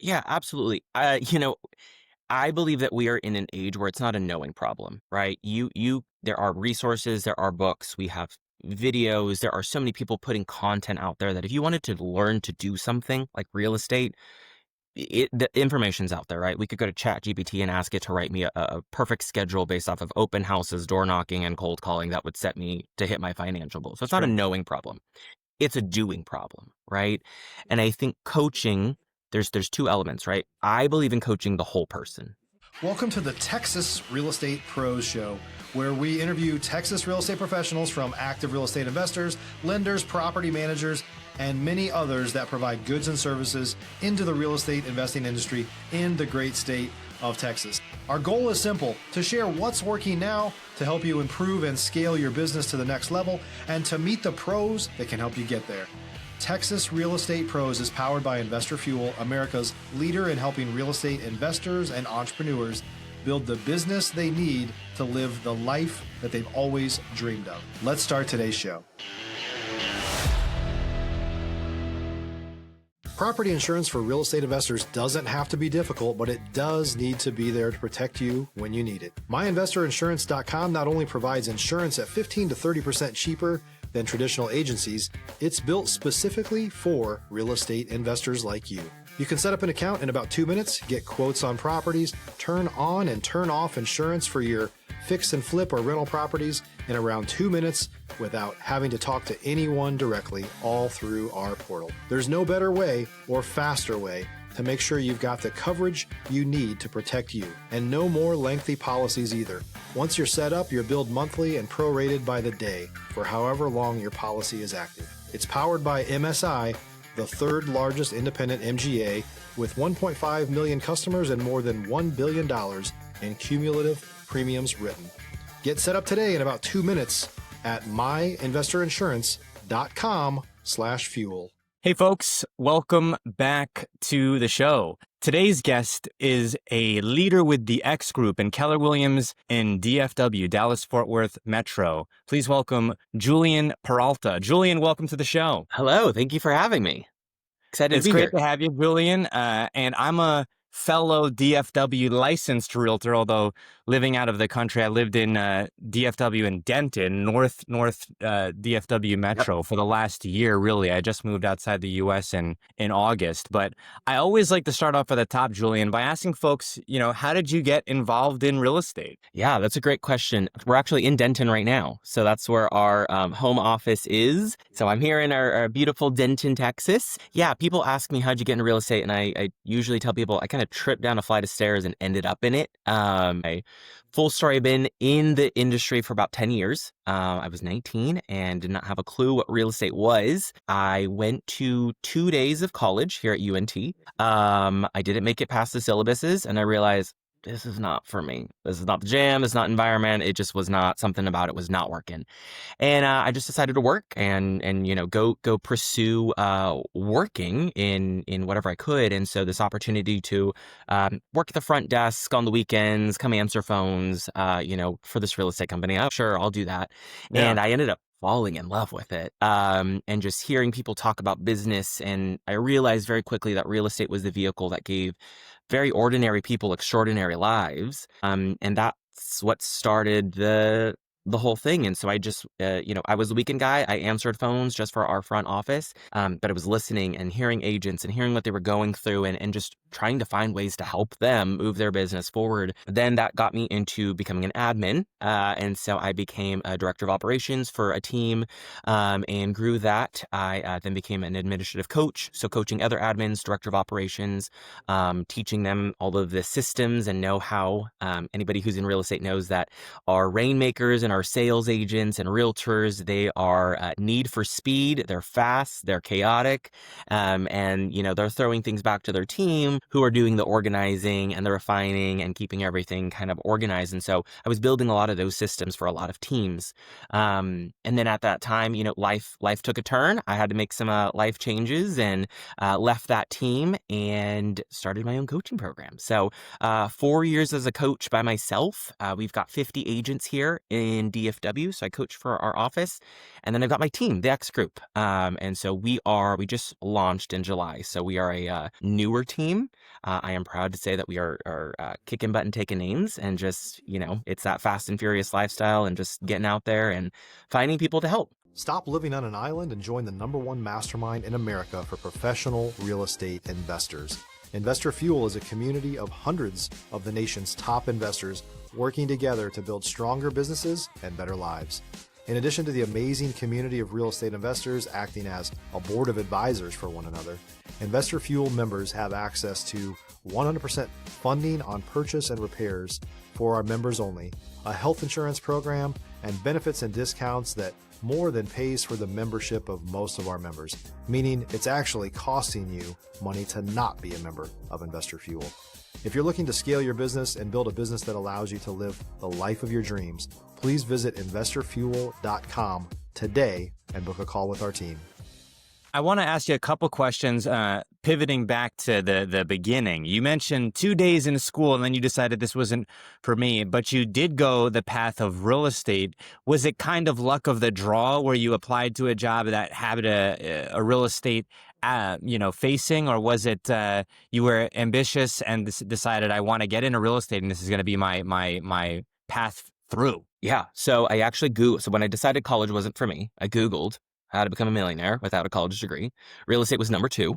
Yeah, absolutely. I believe that we are in an age where it's not a knowing problem, right? There are resources, there are books, we have videos, there are so many people putting content out there that if you wanted to learn to do something like real estate, the information's out there, right? We could go to ChatGPT and ask it to write me a perfect schedule based off of open houses, door knocking, and cold calling that would set me to hit my financial goals. So it's not a Sure. knowing problem. It's a doing problem, right? And I think coaching, there's two elements, right? I believe in coaching the whole person. Welcome to the Texas Real Estate Pros Show, where we interview Texas real estate professionals from active real estate investors, lenders, property managers, and many others that provide goods and services into the real estate investing industry in the great state of Texas. Our goal is simple: to share what's working now to help you improve and scale your business to the next level, and to meet the pros that can help you get there. Texas Real Estate Pros is powered by Investor Fuel, America's leader in helping real estate investors and entrepreneurs build the business they need to live the life that they've always dreamed of. Let's start today's show. Property insurance for real estate investors doesn't have to be difficult, but it does need to be there to protect you when you need it. MyInvestorInsurance.com not only provides insurance at 15 to 30% cheaper than traditional agencies, it's built specifically for real estate investors like you. You can set up an account in about 2 minutes, get quotes on properties, turn on and turn off insurance for your fix and flip or rental properties in around 2 minutes without having to talk to anyone directly, all through our portal. There's no better way or faster way to make sure you've got the coverage you need to protect you, and no more lengthy policies either. Once you're set up, you're billed monthly and prorated by the day for however long your policy is active. It's powered by MSI, the third largest independent MGA, with 1.5 million customers and more than $1 billion in cumulative premiums written. Get set up today in about 2 minutes at myinvestorinsurance.com/fuel. Hey folks, welcome back to the show. Today's guest is a leader with the X Group and Keller Williams in DFW, Dallas-Fort Worth Metro. Please welcome Julien Peralta. Julien, welcome to the show. Hello, thank you for having me. Excited to It's be great here. to have you, Julien. And I'm a fellow DFW licensed realtor, although living out of the country. I lived in DFW in Denton, North DFW Metro for the last year, really. I just moved outside the U.S. in August. But I always like to start off at the top, Julien, by asking folks, how did you get involved in real estate? Yeah, that's a great question. We're actually in Denton right now. So that's where our home office is. So I'm here in our beautiful Denton, Texas. Yeah, people ask me, how'd you get into real estate? And I usually tell people I kind of tripped down a flight of stairs and ended up in it. Full story, I've been in the industry for about 10 years. I was 19 and did not have a clue what real estate was. I went to 2 days of college here at UNT. I didn't make it past the syllabuses, and I realized this is not for me. This is not the jam. This is not environment. It just was not, something about it was not working. And I just decided to work and go pursue working in whatever I could. And so this opportunity to work at the front desk on the weekends, come answer phones, for this real estate company. Oh, sure, I'll do that. Yeah. And I ended up falling in love with it, and just hearing people talk about business. And I realized very quickly that real estate was the vehicle that gave very ordinary people extraordinary lives. And that's what started the whole thing. And so I just, I was the weekend guy. I answered phones just for our front office, but I was listening and hearing agents and hearing what they were going through, and just trying to find ways to help them move their business forward. Then that got me into becoming an admin. And so I became a director of operations for a team, and grew that. I then became an administrative coach. So coaching other admins, director of operations, teaching them all of the systems and know-how. Anybody who's in real estate knows that our rainmakers and our sales agents and realtors, they are need for speed. They're fast, they're chaotic, and they're throwing things back to their team, who are doing the organizing and the refining and keeping everything kind of organized. And so I was building a lot of those systems for a lot of teams. And then at that time, life took a turn. I had to make some life changes, and left that team and started my own coaching program. So 4 years as a coach by myself. We've got 50 agents here in DFW. So I coach for our office, and then I've got my team, the X Group. And so we just launched in July. So we are a newer team. I am proud to say that we are kicking butt and taking names, and just, it's that fast and furious lifestyle and just getting out there and finding people to help. Stop living on an island and join the #1 mastermind in America for professional real estate investors. Investor Fuel is a community of hundreds of the nation's top investors working together to build stronger businesses and better lives. In addition to the amazing community of real estate investors acting as a board of advisors for one another, Investor Fuel members have access to 100% funding on purchase and repairs for our members only, a health insurance program, and benefits and discounts that more than pays for the membership of most of our members, meaning it's actually costing you money to not be a member of Investor Fuel. If you're looking to scale your business and build a business that allows you to live the life of your dreams, please visit investorfuel.com today and book a call with our team. I want to ask you a couple questions, pivoting back to the beginning. You mentioned 2 days in school and then you decided this wasn't for me, but you did go the path of real estate. Was it kind of luck of the draw where you applied to a job that had a real estate facing, or was it you were ambitious and decided I want to get into real estate and this is going to be my path through? Yeah. So I actually Googled. So when I decided college wasn't for me, I Googled how to become a millionaire without a college degree. Real estate was number 2.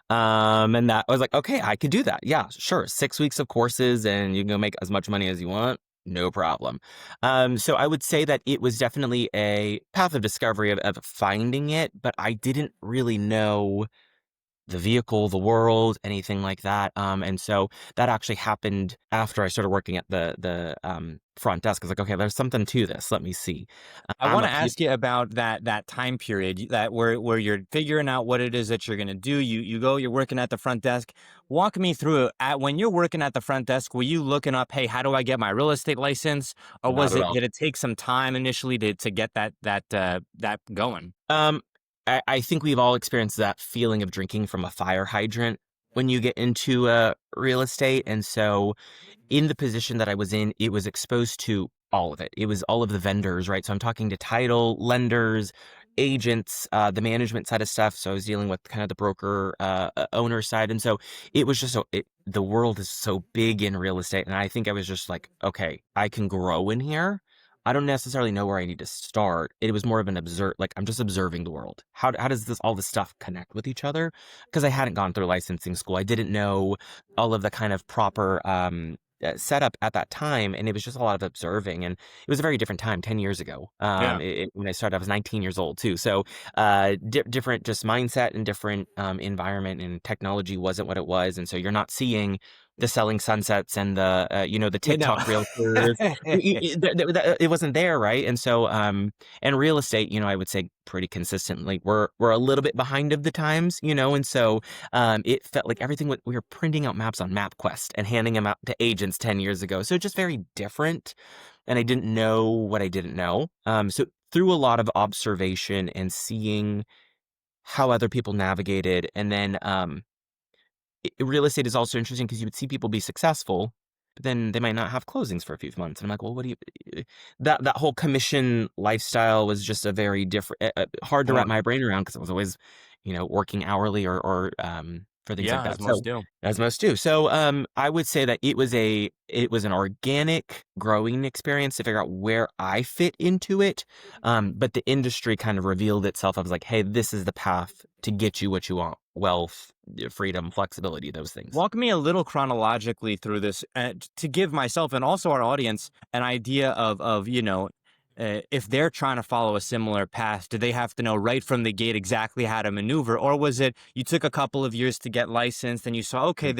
And that I was like, okay, I could do that. Yeah, sure. 6 weeks of courses and you can go make as much money as you want. No problem. So I would say that it was definitely a path of discovery of finding it, but I didn't really know the vehicle, the world, anything like that. And so that actually happened after I started working at the front desk. I was like, okay, there's something to this. Let me see. I want to ask you about that time period that where you're figuring out what it is that you're going to do. You're working at the front desk. Walk me through it. When you're working at the front desk, were you looking up, hey, how do I get my real estate license? Or Not at all. did it take some time initially to get that going? I think we've all experienced that feeling of drinking from a fire hydrant when you get into real estate. And so in the position that I was in, it was exposed to all of it. It was all of the vendors, right? So I'm talking to title, lenders, agents, the management side of stuff. So I was dealing with kind of the broker owner side. And so it was just the world is so big in real estate. And I think I was just like, okay, I can grow in here. I don't necessarily know where I need to start. It was more of an I'm just observing the world. How does all this stuff connect with each other? Because I hadn't gone through licensing school. I didn't know all of the kind of proper setup at that time. And it was just a lot of observing. And it was a very different time 10 years ago. Yeah. When I started, I was 19 years old too. So different just mindset and different environment, and technology wasn't what it was. And so you're not seeing the selling sunsets and the TikTok realtors. It wasn't there, right? And so and real estate, I would say pretty consistently we're a little bit behind of the times, and so it felt like everything we were printing out maps on MapQuest and handing them out to agents 10 years ago. So just very different, and I didn't know what I didn't know. So through a lot of observation and seeing how other people navigated, and then real estate is also interesting because you would see people be successful, but then they might not have closings for a few months. And I'm like, well, what do you, that whole commission lifestyle was just a very different, hard to wrap my brain around because I was always, working hourly or for things like that. As most do. As most do. So I would say that it was an organic growing experience to figure out where I fit into it. But the industry kind of revealed itself. I was like, hey, this is the path to get you what you want: wealth, freedom, flexibility, those things. Walk me a little chronologically through this to give myself and also our audience an idea of if they're trying to follow a similar path, do they have to know right from the gate exactly how to maneuver? Or was it you took a couple of years to get licensed and you saw, okay,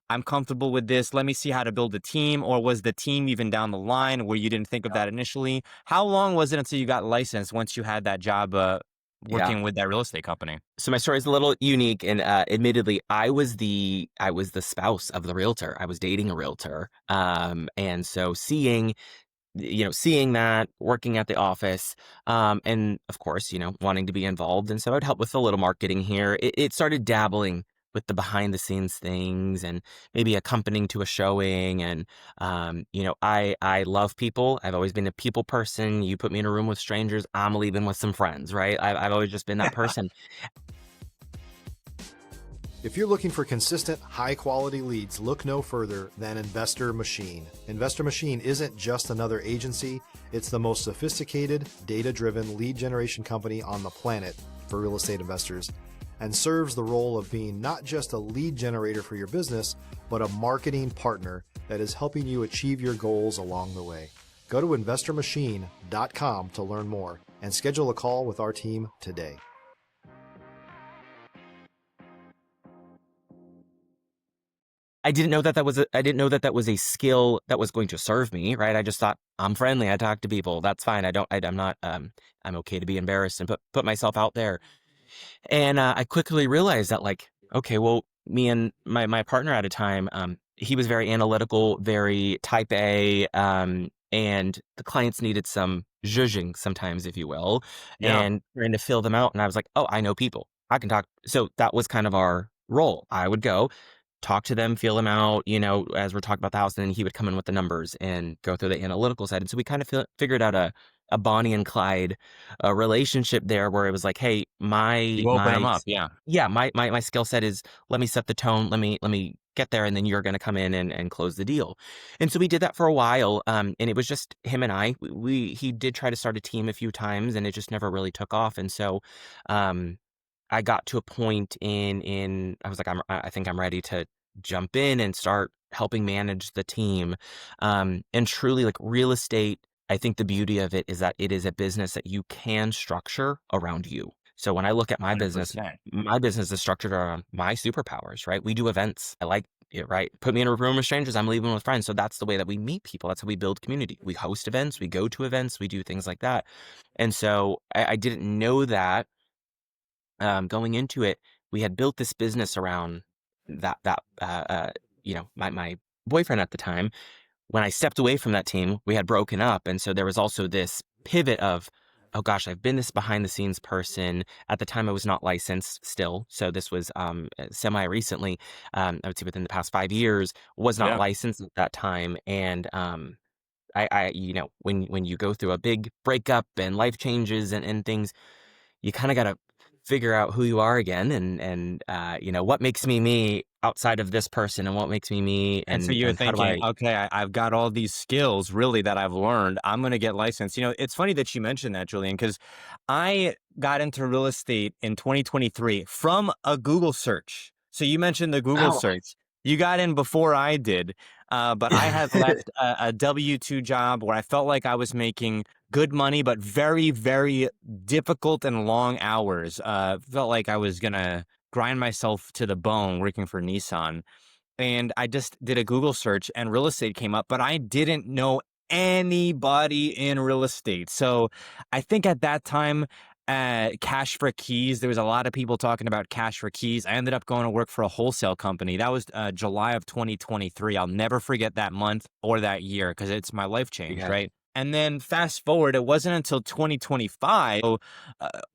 I'm comfortable with this. Let me see how to build a team. Or was the team even down the line where you didn't think of that initially? How long was it until you got licensed once you had that job working with that real estate company? So my story is a little unique, and admittedly, I was the spouse of the realtor. I was dating a realtor, and so seeing that, working at the office, and of course, wanting to be involved, and so I'd help with a little marketing here. It started dabbling with the behind the scenes things and maybe accompanying to a showing. And, I love people. I've always been a people person. You put me in a room with strangers, I'm leaving with some friends, right? I've always just been that person. If you're looking for consistent, high-quality leads, look no further than Investor Machine. Investor Machine isn't just another agency, it's the most sophisticated, data-driven lead generation company on the planet for real estate investors, and serves the role of being not just a lead generator for your business, but a marketing partner that is helping you achieve your goals along the way. Go to investormachine.com to learn more and schedule a call with our team today. I didn't know that that was a skill that was going to serve me, right? I just thought I'm friendly. I talk to people. That's fine. I'm not. I'm okay to be embarrassed and put myself out there. And I quickly realized that, like, okay, well, me and my partner at a time, he was very analytical, very type A, and the clients needed some zhuzhing sometimes, if you will, Yeah. and trying to fill them out. And I was like, oh, I know people. I can talk. So that was kind of our role. I would go talk to them, feel them out, as we're talking about the house, and then he would come in with the numbers and go through the analytical side. And so we kind of figured out a Bonnie and Clyde relationship there, where it was like, hey, You open them up. Yeah. my skill set is, let me set the tone, let me get there, and then you're going to come in and close the deal. And so we did that for a while, and it was just him and I. He did try to start a team a few times, and it just never really took off. And so I got to a point in I was like, I think I'm ready to jump in and start helping manage the team. And truly, like, real estate, I think the beauty of it is that it is a business that you can structure around you. So when I look at my business is structured around my superpowers, right? We do events. I like it, right? Put me in a room with strangers, I'm leaving with friends. So that's the way that we meet people. That's how we build community. We host events, we go to events, we do things like that. And so I didn't know that going into it. We had built this business around my boyfriend at the time. When I stepped away from that team, we had broken up. And so there was also this pivot of, oh gosh, I've been this behind the scenes person. At the time, I was not licensed still. So this was semi recently, I would say within the past 5 years, was not Yeah. licensed at that time. And when you go through a big breakup and life changes and things, you kind of got to figure out who you are again, and what makes me me outside of this person, and what makes me me, And so and you're how do thinking, I. okay, I've got all these skills really that I've learned. I'm going to get licensed. It's funny that you mentioned that, Julian, because I got into real estate in 2023 from a Google search. So you mentioned the Google Oh. search. You got in before I did, but I had left a W-2 job where I felt like I was making good money, but very, very difficult and long hours. Felt like I was going to grind myself to the bone working for Nissan. And I just did a Google search and real estate came up, but I didn't know anybody in real estate. So I think at that time, cash for keys, there was a lot of people talking about cash for keys. I ended up going to work for a wholesale company. That was July of 2023. I'll never forget that month or that year because it's my life change, Yeah. right? And then fast forward, it wasn't until 2025, so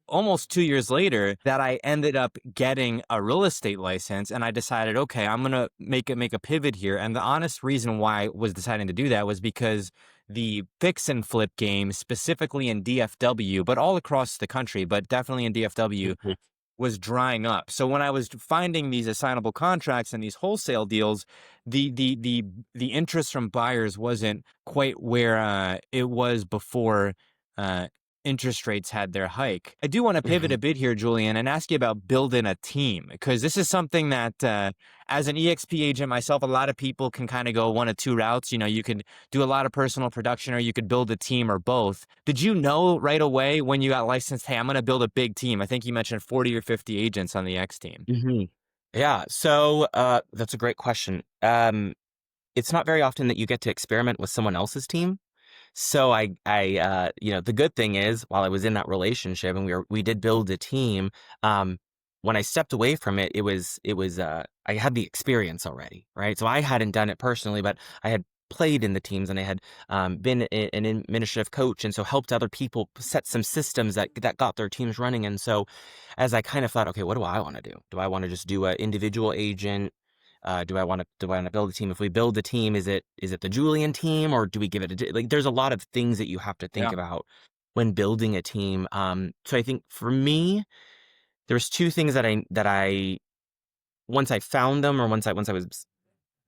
almost 2 years later, that I ended up getting a real estate license. And I decided, okay, I'm going to make a pivot here. And the honest reason why I was deciding to do that was because the fix and flip game, specifically in DFW, but all across the country, but definitely in DFW, Mhm. was drying up. So when I was finding these assignable contracts and these wholesale deals, the interest from buyers wasn't quite where it was before interest rates had their hike. I do want to pivot Mhm. a bit here, Julian, and ask you about building a team, because this is something that as an EXP agent myself, a lot of people can kind of go one of two routes. You could do a lot of personal production or you could build a team or both. Did you know right away when you got licensed, hey, I'm going to build a big team? I think you mentioned 40 or 50 agents on the X team. Mhm. Yeah. So that's a great question. It's not very often that you get to experiment with someone else's team. So the good thing is, while I was in that relationship and we did build a team, when I stepped away from it, I had the experience already, right? So I hadn't done it personally, but I had played in the teams, and I had been an administrative coach, and so helped other people set some systems that got their teams running. And so as I kind of thought, okay, what do I want to do? Do I want to just do an individual agent? Do I want to build a team? If we build a team, is it the Julian team, or do we give it like? There's a lot of things that you have to think Yeah. about when building a team. So I think for me, there's two things that I once I found them, or once I was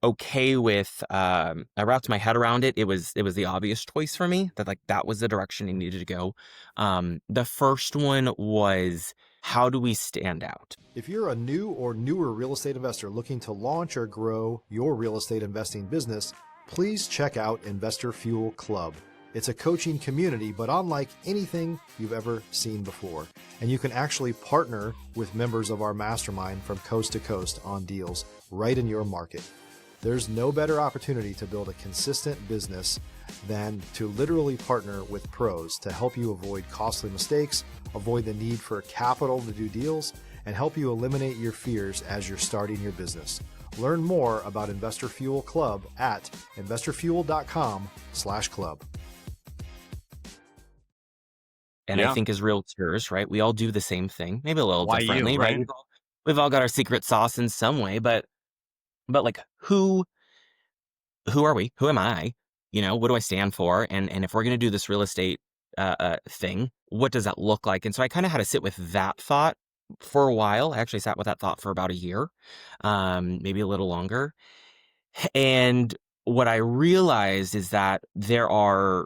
okay with, I wrapped my head around it. It was the obvious choice for me that, like, that was the direction it needed to go. The first one was, how do we stand out? If you're a new or newer real estate investor looking to launch or grow your real estate investing business, please check out Investor Fuel Club. It's a coaching community, but unlike anything you've ever seen before. And you can actually partner with members of our mastermind from coast to coast on deals right in your market. There's no better opportunity to build a consistent business than to literally partner with pros to help you avoid costly mistakes, avoid the need for capital to do deals, and help you eliminate your fears as you're starting your business. Learn more about Investor Fuel Club at investorfuel.com/club. And I think as realtors, right, we all do the same thing, maybe a little Why you, differently, right? right? We've all got our secret sauce in some way, but like, who are we? Who am I? What do I stand for? And if we're going to do this real estate thing, what does that look like? And so I kind of had to sit with that thought for a while. I actually sat with that thought for about a year, maybe a little longer. And what I realized is that there are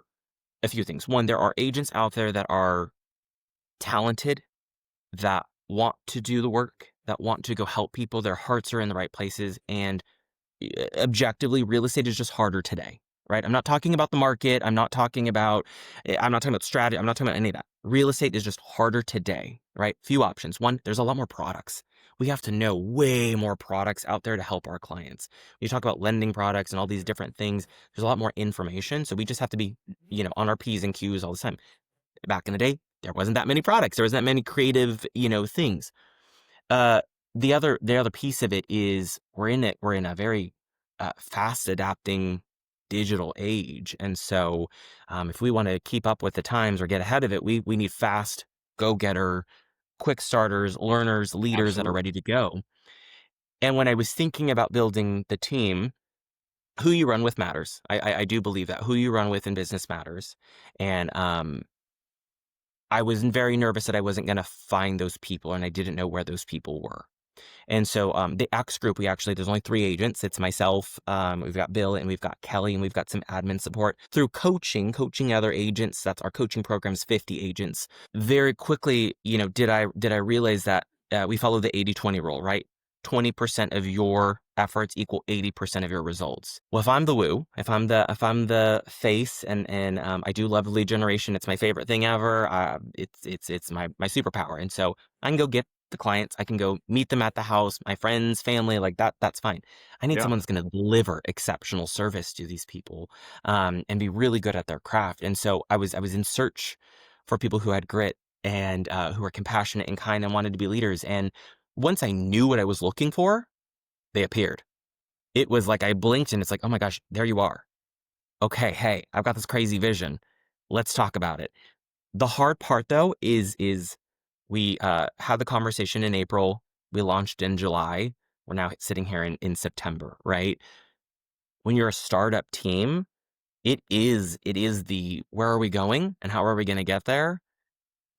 a few things. One, there are agents out there that are talented, that want to do the work, that want to go help people. Their hearts are in the right places. And objectively, real estate is just harder today, right? I'm not talking about the market. I'm not talking about strategy. I'm not talking about any of that. Real estate is just harder today, right? Few options. One, there's a lot more products. We have to know way more products out there to help our clients. You talk about lending products and all these different things. There's a lot more information. So we just have to be, on our P's and Q's all the time. Back in the day, there wasn't that many products. There wasn't that many creative, things. Uh, the other piece of it is we're in a very fast adapting digital age, and so if we want to keep up with the times or get ahead of it, we need fast, go getter, quick starters, learners, leaders that are Absolutely. ready to go. And when I was thinking about building the team, who you run with matters. I do believe that who you run with in business matters, and I was very nervous that I wasn't going to find those people, and I didn't know where those people were. And so the X group, there's only 3 agents. It's myself, we've got Bill, and we've got Kelly, and we've got some admin support through coaching other agents. That's our coaching program's 50 agents. Very quickly, did I realize that we follow the 80-20 rule, right? 20% of your efforts equal 80% of your results. Well, if I'm the woo, if I'm the face, and I do love lead generation, it's my favorite thing ever. It's my superpower, and so I can go get the clients. I can go meet them at the house, my friends, family, like that's fine. I need Yeah. someone that's going to deliver exceptional service to these people, and be really good at their craft. And so I was in search for people who had grit and who were compassionate and kind and wanted to be leaders. And once I knew what I was looking for, they appeared. It was like I blinked and it's like, oh my gosh, there you are. Okay, hey, I've got this crazy vision. Let's talk about it. The hard part though is we had the conversation in April. We launched in July. We're now sitting here in September, right? When you're a startup team, it is the where are we going and how are we going to get there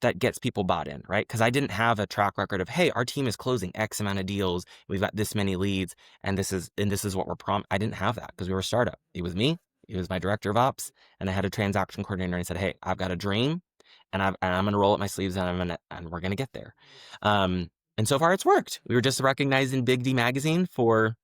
that gets people bought in, right? Because I didn't have a track record of, hey, our team is closing X amount of deals, we've got this many leads, and this is what we're I didn't have that because we were a startup. It was me, it was my director of ops, and I had a transaction coordinator, and I said, hey, I've got a dream, and I'm gonna roll up my sleeves, and we're gonna get there. And so far it's worked. We were just recognized in Big D magazine for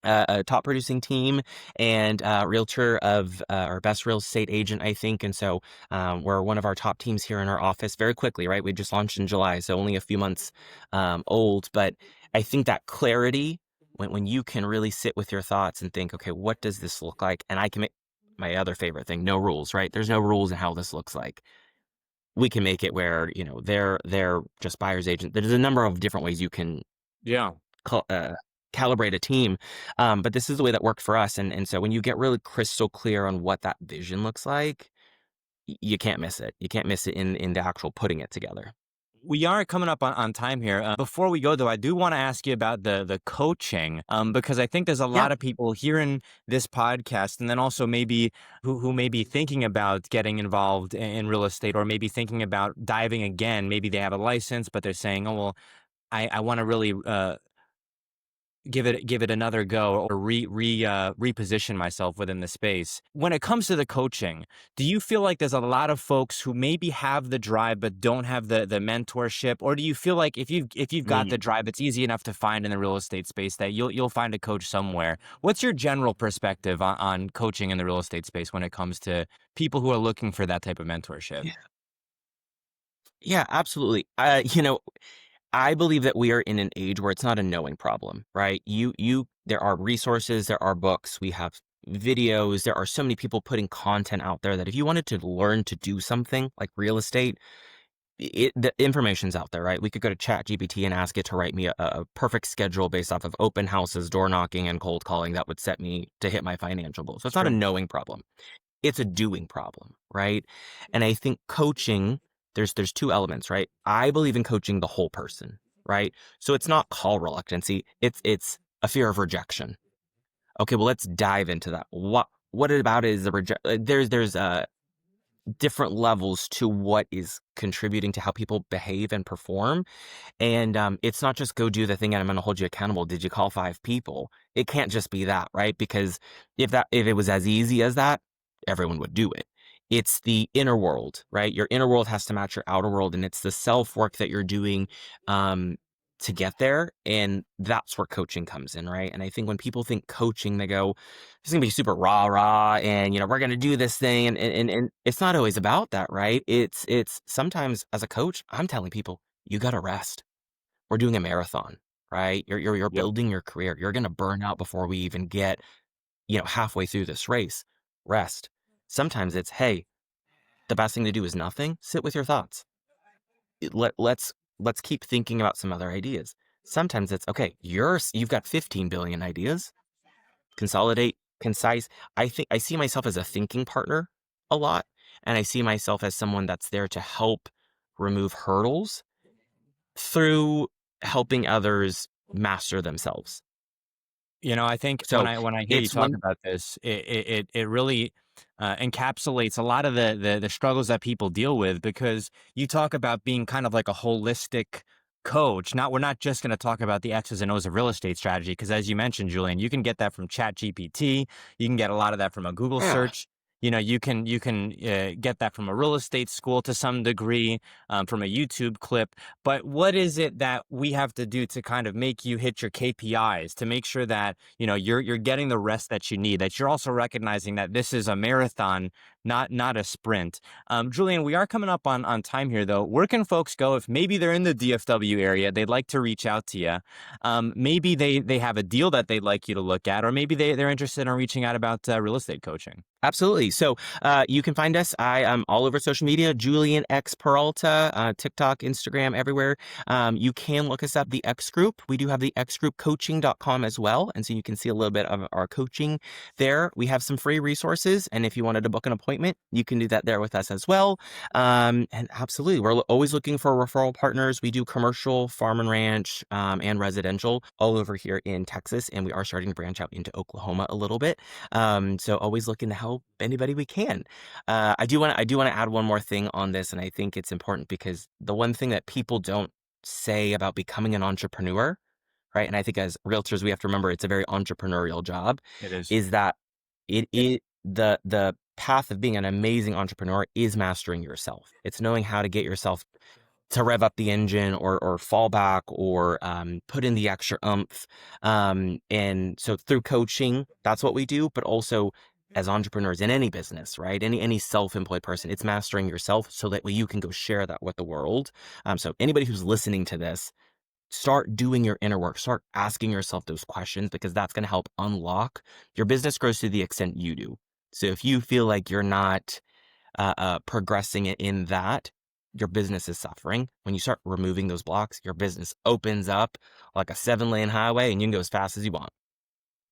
a top producing team and realtor of our best real estate agent, I think. And so we're one of our top teams here in our office very quickly, right? We just launched in July, so only a few months old. But I think that clarity, when you can really sit with your thoughts and think, okay, what does this look like? And I can make my other favorite thing, no rules, right? There's no rules in how this looks like. We can make it where, they're just buyer's agent. There's a number of different ways you can Yeah. cal- uh, calibrate a team. But this is the way that worked for us. And so when you get really crystal clear on what that vision looks like, you can't miss it. You can't miss it in the actual putting it together. We are coming up on time here. Before we go, though, I do want to ask you about the coaching, because I think there's a Yeah. lot of people hearing this podcast, and then also maybe who may be thinking about getting involved in real estate, or maybe thinking about diving again. Maybe they have a license, but they're saying, "Oh well, I want to really give it another go or reposition myself within the space. When it comes to the coaching, do you feel like there's a lot of folks who maybe have the drive but don't have the mentorship, or do you feel like if you've got the drive, it's easy enough to find in the real estate space that you'll find a coach somewhere? What's your general perspective on coaching in the real estate space when it comes to people who are looking for that type of mentorship? Yeah, absolutely. I believe that we are in an age where it's not a knowing problem, right? There are resources, there are books, we have videos, there are so many people putting content out there that if you wanted to learn to do something like real estate, the information's out there, right? We could go to Chat GPT and ask it to write me a perfect schedule based off of open houses, door knocking, and cold calling that would set me to hit my financial goals. So it's not a Sure. knowing problem. It's a doing problem, right? And I think coaching, there's two elements, right? I believe in coaching the whole person, right? So it's not call reluctancy, it's a fear of rejection. Okay, well, let's dive into that. What about it is the there's different levels to what is contributing to how people behave and perform. And it's not just go do the thing and I'm going to hold you accountable. Did you call 5 people? It can't just be that, right? Because if it was as easy as that, everyone would do it. It's the inner world, right? Your inner world has to match your outer world, and it's the self work that you're doing to get there. And that's where coaching comes in, right? And I think when people think coaching, they go, "It's gonna be super rah rah," and we're gonna do this thing, and it's not always about that, right? It's sometimes as a coach, I'm telling people, you got to rest. We're doing a marathon, right? You're Yep. building your career. You're gonna burn out before we even get halfway through this race. Rest. Sometimes it's, hey, the best thing to do is nothing. Sit with your thoughts. Let's keep thinking about some other ideas. Sometimes it's okay. You've got 15 billion ideas. Consolidate, concise. I see myself as a thinking partner a lot, and I see myself as someone that's there to help remove hurdles through helping others master themselves. I think when So I hear you it's talk one. about this, it really encapsulates a lot of the struggles that people deal with, because you talk about being kind of like a holistic coach. Not We're not just going to talk about the X's and O's of real estate strategy, because as you mentioned, Julian, you can get that from Chat GPT. You can get a lot of that from a Google Yeah. search. You can get that from a real estate school to some degree, from a YouTube clip. But what is it that we have to do to kind of make you hit your KPIs, to make sure that you're getting the rest that you need, that you're also recognizing that this is a marathon, not a sprint? Julian, we are coming up on time here, though. Where can folks go if maybe they're in the DFW area, they'd like to reach out to you? Maybe they have a deal that they'd like you to look at, or maybe they're interested in reaching out about real estate coaching. Absolutely. So you can find us. I am all over social media, Julien X Peralta, TikTok, Instagram, everywhere. You can look us up, the X Group. We do have the xgroupcoaching.com as well. And so you can see a little bit of our coaching there. We have some free resources. And if you wanted to book an appointment, you can do that there with us as well. And absolutely, we're always looking for referral partners. We do commercial, farm and ranch, and residential all over here in Texas. And we are starting to branch out into Oklahoma a little bit. So always looking to help anybody we can. I do want to add one more thing on this, and I think it's important because the one thing that people don't say about becoming an entrepreneur, right? And I think as realtors, we have to remember it's a very entrepreneurial job. It is. Is that the path of being an amazing entrepreneur is mastering yourself. It's knowing how to get yourself to rev up the engine or fall back or put in the extra oomph. And so through coaching, that's what we do, but also as entrepreneurs in any business, right? Any self-employed person, it's mastering yourself so that way you can go share that with the world. So anybody who's listening to this, start doing your inner work, start asking yourself those questions, because that's going to help unlock your business grows to the extent you do. So if you feel like you're not progressing in that, your business is suffering. When you start removing those blocks, your business opens up like a 7-lane highway and you can go as fast as you want.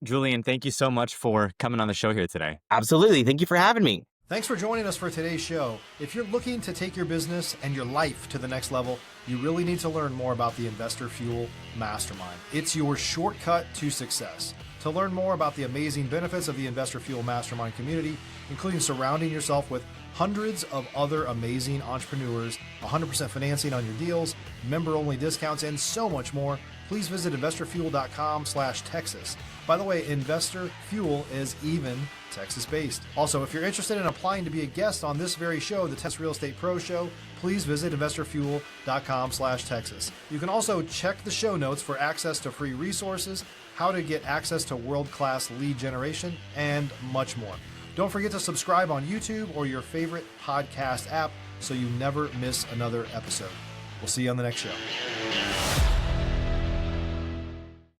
Julian, thank you so much for coming on the show here today. Absolutely. Thank you for having me. Thanks for joining us for today's show. If you're looking to take your business and your life to the next level, you really need to learn more about the Investor Fuel Mastermind. It's your shortcut to success. To learn more about the amazing benefits of the Investor Fuel Mastermind community, including surrounding yourself with hundreds of other amazing entrepreneurs, 100% financing on your deals, member-only discounts, and so much more, please visit investorfuel.com/Texas. By the way, Investor Fuel is even Texas-based. Also, if you're interested in applying to be a guest on this very show, the Texas Real Estate Pro Show, please visit investorfuel.com/Texas. You can also check the show notes for access to free resources, how to get access to world-class lead generation, and much more. Don't forget to subscribe on YouTube or your favorite podcast app so you never miss another episode. We'll see you on the next show.